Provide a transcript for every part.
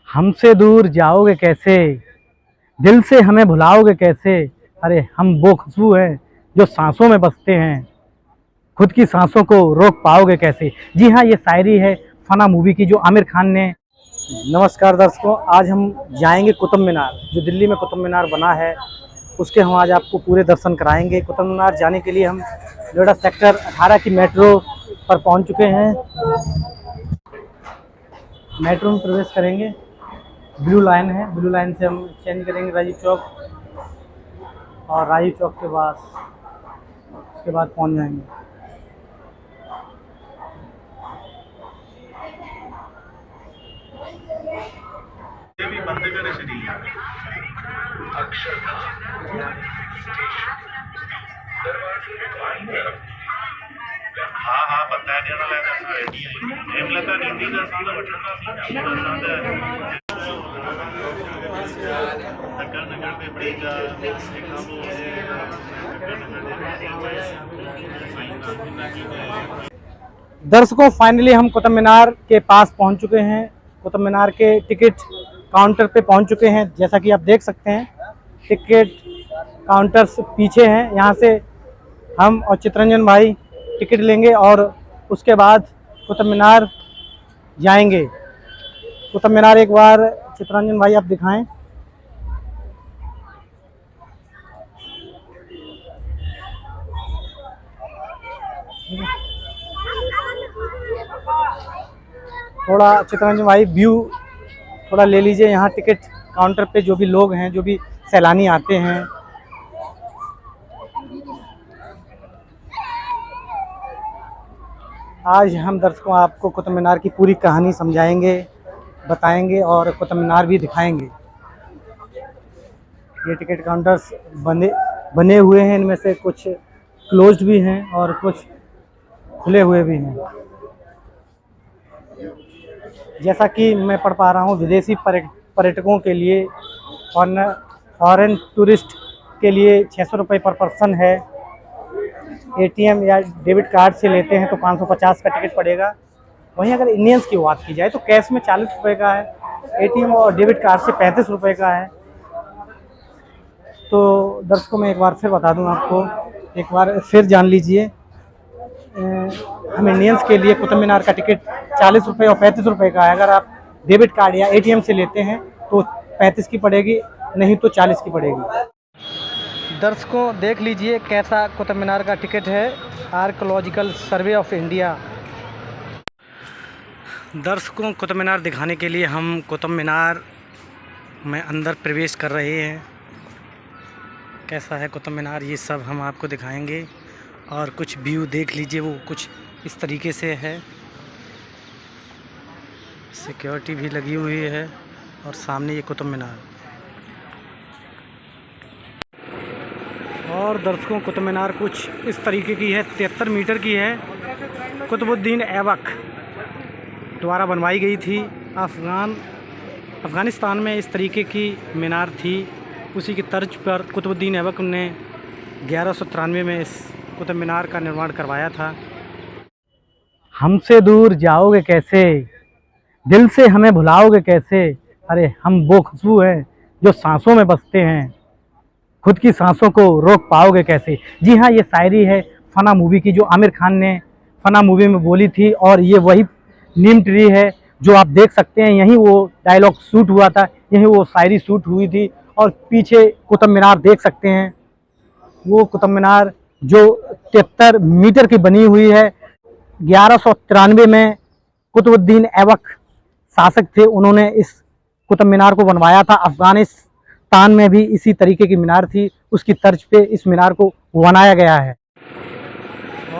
हमसे दूर जाओगे कैसे, दिल से हमें भुलाओगे कैसे। अरे हम वो खुशबू हैं जो सांसों में बसते हैं, खुद की सांसों को रोक पाओगे कैसे। जी हाँ, ये शायरी है फना मूवी की जो आमिर खान ने। नमस्कार दर्शकों, आज हम जाएंगे कुतुब मीनार, जो दिल्ली में कुतुब मीनार बना है उसके हम आज आपको पूरे दर्शन कराएंगे। कुतुब मीनार जाने के लिए हम नोएडा सेक्टर 18 की मेट्रो पर पहुंच चुके हैं। मेट्रो में प्रवेश करेंगे, ब्लू लाइन है, ब्लू लाइन से हम चेंज करेंगे राजीव चौक, और राजीव चौक के बाद उसके बाद पहुंच जाएंगे। भी बंद करे शरीर हाँ हाँ पता है देना लगा था रेडी है एमलता नींदी का सादा बटना सादा नगर नगर पे पड़ेगा दर्शकों, फाइनली हम कुतुब मीनार के पास पहुंच चुके हैं। कुतुब मीनार के टिकट काउंटर पे पहुंच चुके हैं। जैसा कि आप देख सकते हैं, टिकट काउंटर्स पीछे हैं। यहां से हम और चितरंजन भाई टिकट लेंगे और उसके बाद कुतुब मीनार जाएंगे। कुतुब मीनार एक बार चितरंजन भाई आप दिखाएं। थोड़ा चितरंजन भाई व्यू थोड़ा ले लीजिए। यहाँ टिकट काउंटर पे जो भी लोग हैं, जो भी सैलानी आते हैं, आज हम दर्शकों आपको कुतुब मीनार की पूरी कहानी समझाएंगे, बताएंगे और कुतुब मीनार भी दिखाएंगे। ये टिकट काउंटर्स बने हुए हैं, इनमें से कुछ क्लोज्ड भी हैं और कुछ खुले हुए भी हैं। जैसा कि मैं पढ़ पा रहा हूँ, विदेशी पर्यटकों के लिए, फॉरेन टूरिस्ट के लिए 600 रुपये पर पर्सन है। एटीएम या डेबिट कार्ड से लेते हैं तो 550 का टिकट पड़ेगा। वहीं अगर इंडियंस की बात की जाए तो कैश में 40 रुपये का है, एटीएम और डेबिट कार्ड से 35 रुपये का है। तो दर्शकों मैं एक बार फिर बता दूं आपको, एक बार फिर जान लीजिए। हम इंडियंस के लिए कुतुब मीनार का टिकट 40 रुपये और 35 रुपये का है। अगर आप डेबिट कार्ड या एटीएम से लेते हैं तो 35 की पड़ेगी, नहीं तो 40 की पड़ेगी। दर्शकों देख लीजिए कैसा कुतुब मीनार का टिकट है, आर्कियोलॉजिकल सर्वे ऑफ इंडिया। दर्शकों कुतुब मीनार दिखाने के लिए हम कुतुब मीनार में अंदर प्रवेश कर रहे हैं। कैसा है कुतुब मीनार ये सब हम आपको दिखाएंगे। और कुछ व्यू देख लीजिए, वो कुछ इस तरीके से है। सिक्योरिटी भी लगी हुई है और सामने ये कुतुब मीनार। और दर्शकों कुतुब मीनार कुछ इस तरीके की है, 73 मीटर की है। कुतुबुद्दीन ऐबक द्वारा बनवाई गई थी। अफ़गानिस्तान में इस तरीके की मीनार थी। उसी की तर्ज पर कुतुबुद्दीन ऐबक ने 1193 में इस कुतुब मीनार का निर्माण करवाया था। हमसे दूर जाओगे कैसे, दिल से हमें भुलाओगे कैसे। अरे हम वो खुशबू हैं जो सांसों में बसते हैं, खुद की सांसों को रोक पाओगे कैसे। जी हाँ, ये शायरी है फना मूवी की जो आमिर खान ने फना मूवी में बोली थी। और ये वही नीम ट्री है जो आप देख सकते हैं, यहीं वो डायलॉग शूट हुआ था, यहीं वो शायरी शूट हुई थी। और पीछे कुतुब मीनार देख सकते हैं, वो कुतुब मीनार जो 73 मीटर की बनी हुई है। 1193 में कुतुबुद्दीन ऐबक शासक थे, उन्होंने इस कुतुब मीनार को बनवाया था। अफ़गानिस्तान में भी इसी तरीके की मीनार थी, उसकी तर्ज पे इस मीनार को बनाया गया है।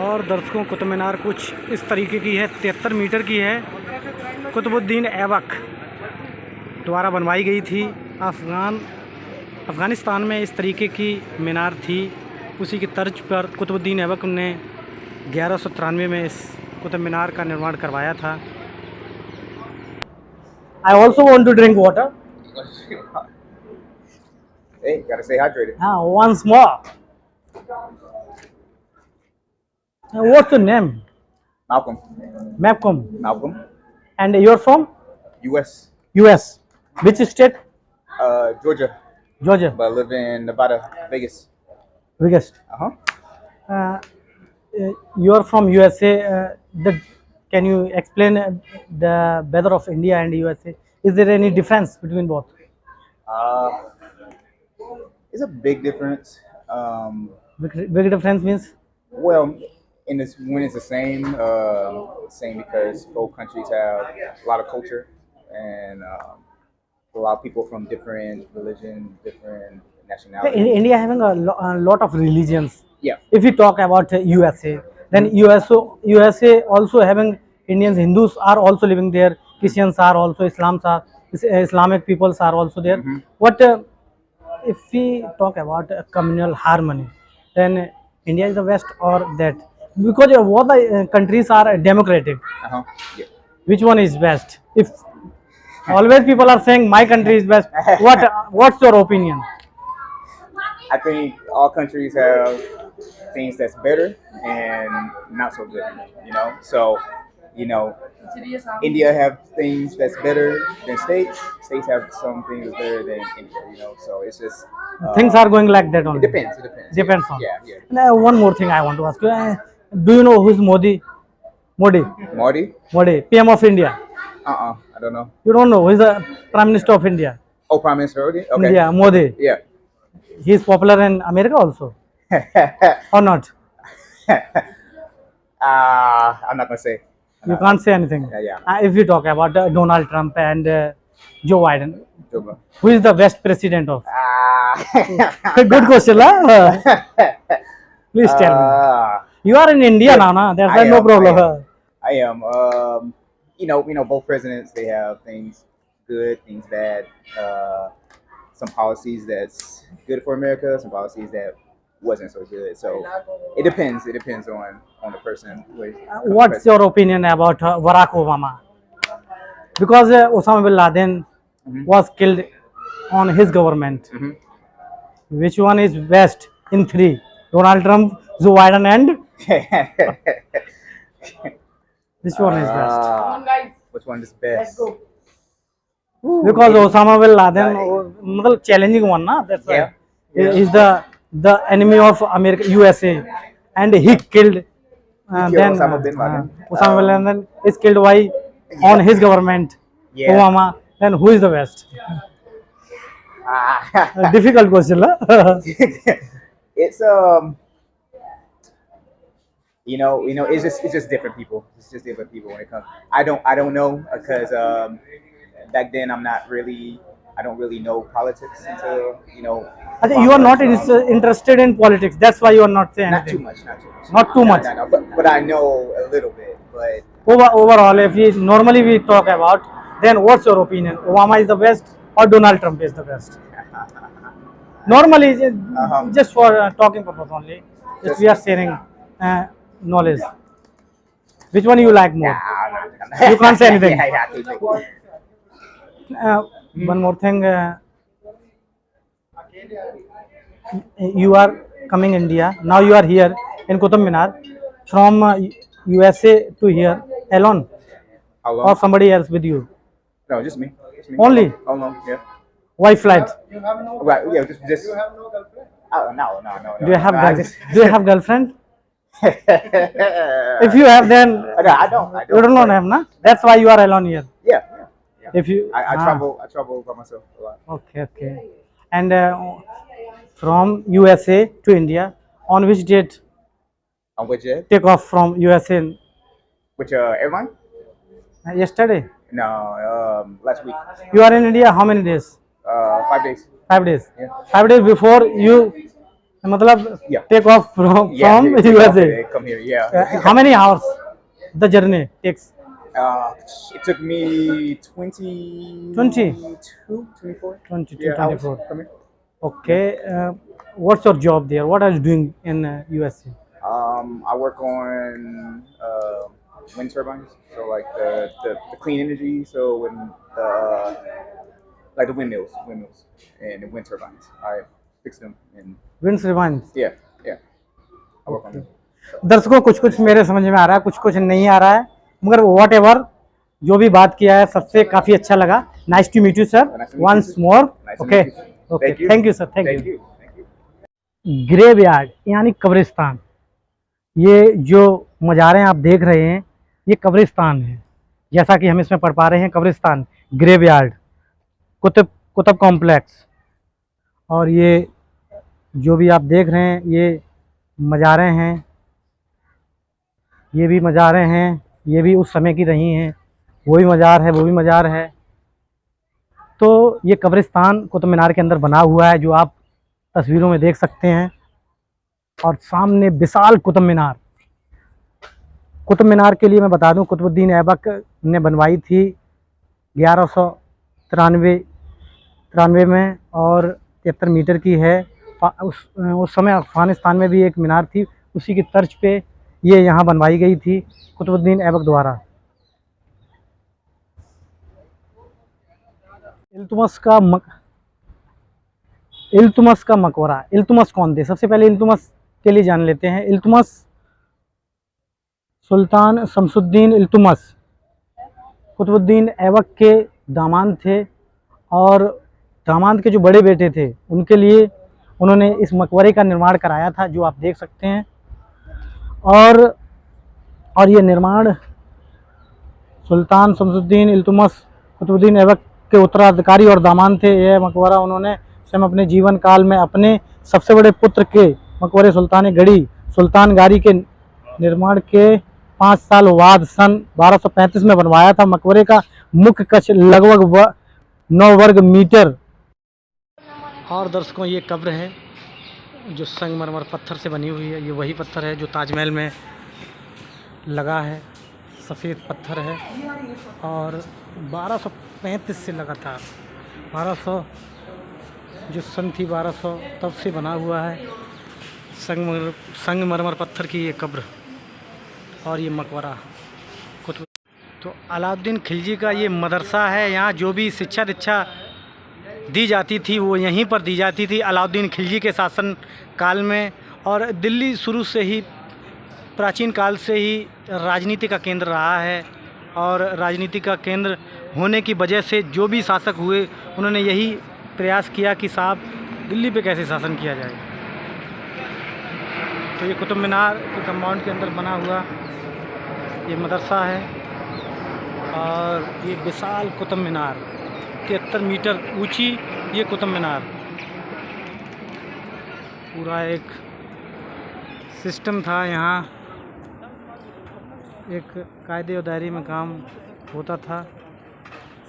और दर्शकों कुतुब मीनार कुछ इस तरीके की है, 73 मीटर की है। कुतुबुद्दीन ऐबक द्वारा बनवाई गई थी। अफ़गानिस्तान में इस तरीके की मीनार थी, उसी की तर्ज पर कुतुबुद्दीन ऐबक ने 1193 में इस कुतुब मीनार का निर्माण करवाया था। I also want to drink water. Hey, gotta stay hydrated. Once more. What's your name? Malcolm. Malcolm. Malcolm. And you're from U.S. US. Which state? Georgia, Georgia. but I live in Nevada, Vegas. Biggest. Uh-huh. You are from USA. Can you explain the weather of India and USA? Is there any difference between both? Uh, it's a big difference. Big difference means Well, in this when it's the same because both countries have a lot of culture and a lot of people from different religions, different nationalities. India having a lot of religions. Yeah. If we talk about USA, then USA also having Indians, Hindus are also living there. Christians are also, Islamic peoples are also there. What if we talk about communal harmony, then India is the best or that? Because both the countries are democratic. Uh-huh. Yeah. Which one is best? If always people are saying my country is best, what's your opinion? I think all countries have things that's better and not so good. So India have things that's better than states. States have some things that's better than India. So it's just Things are going like that it only. depends. It depends. Depends on. Yeah, yeah. And, one more thing I want to ask you. Do you know who is Modi? Modi, Modi? PM of India. I don't know. You don't know who is the Prime Minister of India? Oh, Prime Minister Modi? Okay. India, Modi. Yeah. He is popular in America also, or not? I'm not gonna say. You can't say anything. Yeah. If we talk about Donald Trump and Joe Biden, Joke. who is the best president of? Ah. Good question, huh? Please tell me. You are in India now, na? There's I no am, problem. I am. Both presidents, they have things good, things bad. Some policies that's good for America, some policies that wasn't so good. So it depends. It depends on the person. What's your opinion about Barack Obama? Because Osama bin Laden was killed on his government. Which one is best in three? Donald Trump, Joe Biden, and which one is best? Which one is best? Because Osama bin Laden, challenging one, na? That's why. He's the enemy of America, USA, and he killed. Then Osama bin Laden. Osama bin Laden is killed by on his government. Yeah. Obama. Then who is the best? Difficult question, huh? It's it's just different people. It's just different people when it comes. I don't know because back then I don't really know politics until I think you are not interested in politics. That's why you are not saying not too anything. much. Not too much. No, but I know a little bit. But Overall, if we normally talk about, then what's your opinion? Obama is the best or Donald Trump is the best? Normally, just for talking purpose only, just we are sharing knowledge. Which one you like more? You can't say anything. One more thing. You are coming India. Now you are here in Qutub Minar. From USA to here alone how or long? somebody else with you? No, just me. Only? Oh no, yeah. Why flight? Right, yeah, just. No. Do you have I Do you have girlfriend? If you have, then No, I don't. you don't have, na? That's why you are alone here. Yeah. If you I travel by myself a lot. Okay. And from USA to India, on which date On which jet? take off from USA? Which airline? Yesterday. No, last week. You are in India how many days? 5 days. 5 days. Yeah. 5 days before you, matlab, Yeah. take off from Yeah, they take off USA. and they come here. Yeah. How many hours the journey takes? It took me 22, 24. 22, Yeah, hours 24. Come here. Okay. What's your job there? What are you doing in USA? I work on wind turbines, so like the clean energy. So when like the windmills and the wind turbines, I fix them and Wind turbines. yeah. I work on them. दर्शकों कुछ कुछ मेरे समझ में आ रहा है, कुछ कुछ नहीं आ रहा है, मगर वॉट एवर जो भी बात किया है सबसे काफ़ी अच्छा लगा। Nice to meet you sir, Nice to meet you, once sir. More. Nice to okay meet you, sir. Okay, Thank you. Thank you sir, thank Thank you. you. Thank you. Graveyard यानी कब्रिस्तान, ये जो मज़ारें आप देख रहे हैं ये कब्रिस्तान है। जैसा कि हम इसमें पढ़ पा रहे हैं, कब्रिस्तान, ग्रेवयार्ड, कुतुब कॉम्प्लेक्स। और ये जो भी आप देख रहे हैं ये मज़ारें हैं, ये भी मज़ारें हैं, ये भी उस समय की रही हैं। वो भी मज़ार है, वो भी मज़ार है। तो ये कब्रिस्तान कुतुब मीनार के अंदर बना हुआ है, जो आप तस्वीरों में देख सकते हैं। और सामने विशाल कुतुब मीनार। कुतुब मीनार के लिए मैं बता दूं, कुतुबुद्दीन ऐबक ने बनवाई थी 1193 में, और 73 मीटर की है। उस समय अफ़गानिस्तान में भी एक मीनार थी, उसी की तर्ज पे ये यहाँ बनवाई गई थी कुतुबुद्दीन ऐबक द्वारा। इल्तुतमिश का मकबरा। इल्तुतमिश कौन थे? सबसे पहले इल्तुतमिश के लिए जान लेते हैं। इल्तुतमिश सुल्तान शमसुद्दीन इल्तुतमिश कुतुबुद्दीन ऐबक के दामाद थे, और दामाद के जो बड़े बेटे थे उनके लिए उन्होंने इस मकबरे का निर्माण कराया था, जो आप देख सकते हैं। और ये निर्माण सुल्तान शमसुद्दीन इल्तुतमिश कुतुबुद्दीन ऐबक के उत्तराधिकारी और दामाद थे। यह मकबरा उन्होंने स्वयं अपने जीवन काल में अपने सबसे बड़े पुत्र के मकबरे सुल्तान गारी के निर्माण के 5 साल बाद सन 1235 में बनवाया था। मकबरे का मुख्य कक्ष लगभग 9 वर्ग मीटर। और दर्शकों, ये कब्र है जो संगमरमर पत्थर से बनी हुई है। ये वही पत्थर है जो ताजमहल में लगा है, सफ़ेद पत्थर है। और 1235 से लगातार 1200 जो सन थी 1200 तब से बना हुआ है संगमरमर पत्थर की ये कब्र और ये मकबरा। तो अलाउद्दीन खिलजी का ये मदरसा है। यहाँ जो भी शिक्षा दीक्षा दी जाती थी वो यहीं पर दी जाती थी अलाउद्दीन खिलजी के शासन काल में। और दिल्ली शुरू से ही, प्राचीन काल से ही राजनीति का केंद्र रहा है, और राजनीति का केंद्र होने की वजह से जो भी शासक हुए उन्होंने यही प्रयास किया कि साहब दिल्ली पे कैसे शासन किया जाए। तो ये कुतुब मीनार के कंपाउंड के अंदर बना हुआ ये मदरसा है। और ये विशाल कुतुब मीनार, 73 मीटर ऊंची ये कुतुब मीनार, पूरा एक सिस्टम था। यहाँ एक कायदे और दायरे में काम होता था,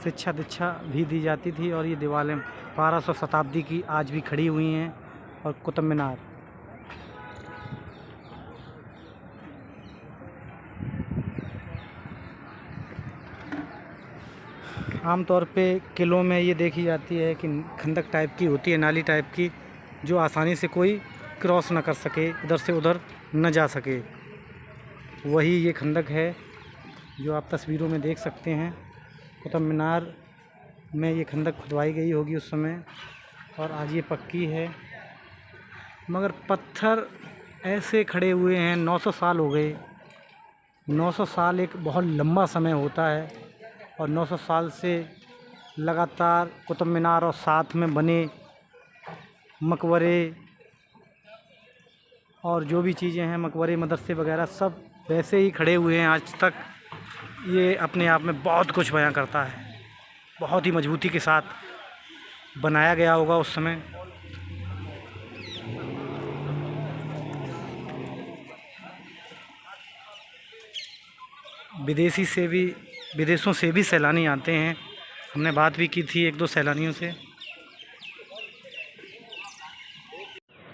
शिक्षा दीक्षा भी दी जाती थी। और ये दीवारें 1200 शताब्दी की आज भी खड़ी हुई हैं। और कुतुब मीनार आमतौर पे किलों में ये देखी जाती है कि खंदक टाइप की होती है, नाली टाइप की, जो आसानी से कोई क्रॉस ना कर सके, इधर से उधर न जा सके। वही ये खंदक है जो आप तस्वीरों में देख सकते हैं। कुतुब मीनार में ये खंदक खुदवाई गई होगी उस समय, और आज ये पक्की है। मगर पत्थर ऐसे खड़े हुए हैं, 900 साल हो गए। 900 साल एक बहुत लंबा समय होता है, और 900 साल से लगातार कुतुब मीनार और साथ में बने मकबरे और जो भी चीज़ें हैं, मकबरे मदरसे वगैरह, सब वैसे ही खड़े हुए हैं आज तक। ये अपने आप में बहुत कुछ बयां करता है। बहुत ही मजबूती के साथ बनाया गया होगा उस समय। विदेशों से भी सैलानी आते हैं। हमने बात भी की थी 1-2 सैलानियों से।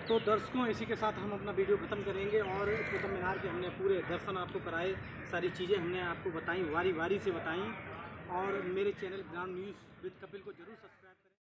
तो दर्शकों, इसी के साथ हम अपना वीडियो ख़त्म करेंगे। और कुतुब मीनार के हमने पूरे दर्शन आपको कराए, सारी चीज़ें हमने आपको बताई, वारी वारी से बताई। और मेरे channel ground news with Kapil को जरूर सब्सक्राइब